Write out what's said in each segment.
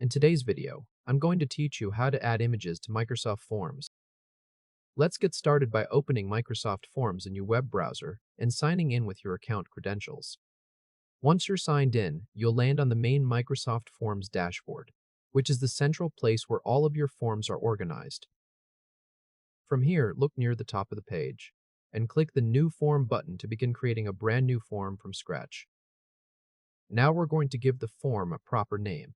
In today's video, I'm going to teach you how to add images to Microsoft Forms. Let's get started by opening Microsoft Forms in your web browser and signing in with your account credentials. Once you're signed in, you'll land on the main Microsoft Forms dashboard, which is the central place where all of your forms are organized. From here, look near the top of the page and click the New Form button to begin creating a brand new form from scratch. Now we're going to give the form a proper name.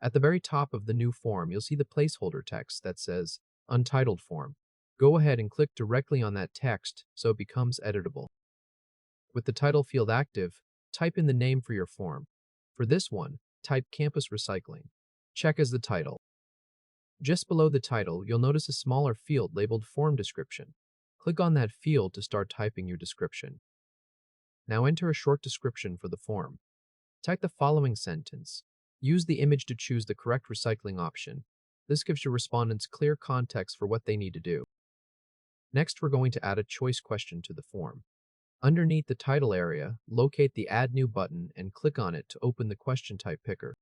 At the very top of the new form, you'll see the placeholder text that says Untitled Form. Go ahead and click directly on that text so it becomes editable. With the title field active, type in the name for your form. For this one, type Campus Recycling. Check as the title. Just below the title, you'll notice a smaller field labeled Form Description. Click on that field to start typing your description. Now enter a short description for the form. Type the following sentence. Use the image to choose the correct recycling option. This gives your respondents clear context for what they need to do. Next, we're going to add a choice question to the form. Underneath the title area, locate the Add New button and click on it to open the question type picker.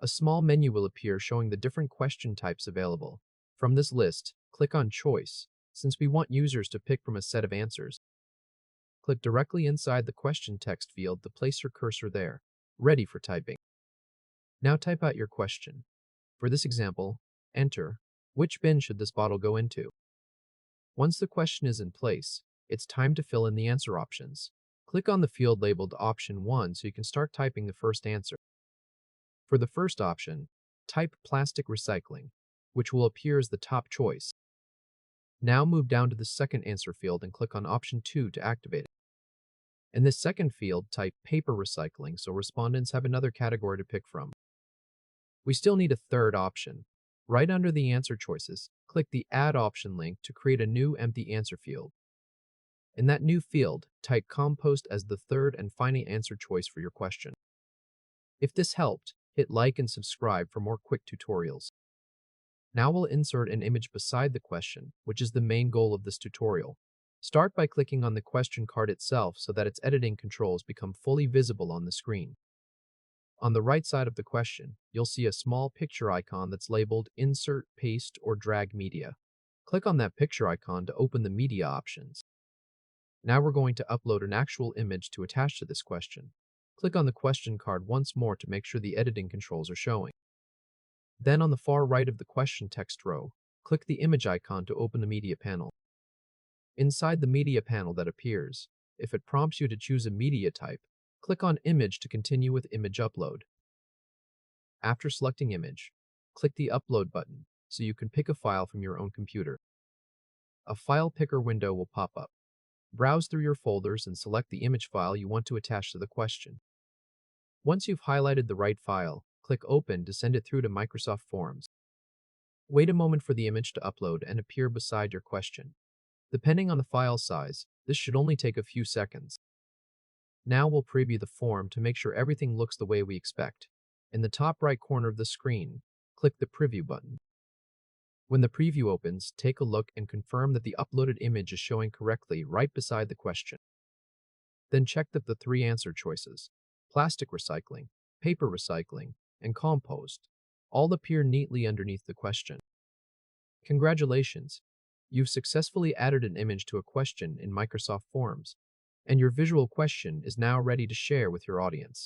A small menu will appear showing the different question types available. From this list, click on Choice, since we want users to pick from a set of answers. Click directly inside the question text field to place your cursor there, ready for typing. Now type out your question. For this example, enter, which bin should this bottle go into? Once the question is in place, it's time to fill in the answer options. Click on the field labeled Option 1 so you can start typing the first answer. For the first option, type Plastic Recycling, which will appear as the top choice. Now move down to the second answer field and click on Option 2 to activate it. In this second field, type Paper Recycling so respondents have another category to pick from. We still need a third option. Right under the answer choices, click the Add Option link to create a new empty answer field. In that new field, type Compost as the third and final answer choice for your question. If this helped, hit like and subscribe for more quick tutorials. Now we'll insert an image beside the question, which is the main goal of this tutorial. Start by clicking on the question card itself so that its editing controls become fully visible on the screen. On the right side of the question, you'll see a small picture icon that's labeled Insert, Paste, or Drag Media. Click on that picture icon to open the media options. Now we're going to upload an actual image to attach to this question. Click on the question card once more to make sure the editing controls are showing. Then on the far right of the question text row, click the image icon to open the media panel. Inside the media panel that appears, if it prompts you to choose a media type, click on Image to continue with image upload. After selecting image, click the Upload button so you can pick a file from your own computer. A file picker window will pop up. Browse through your folders and select the image file you want to attach to the question. Once you've highlighted the right file, click Open to send it through to Microsoft Forms. Wait a moment for the image to upload and appear beside your question. Depending on the file size, this should only take a few seconds. Now we'll preview the form to make sure everything looks the way we expect. In the top right corner of the screen, click the Preview button. When the preview opens, take a look and confirm that the uploaded image is showing correctly right beside the question. Then check that the three answer choices, Plastic Recycling, Paper Recycling, and Compost, all appear neatly underneath the question. Congratulations! You've successfully added an image to a question in Microsoft Forms, and your visual question is now ready to share with your audience.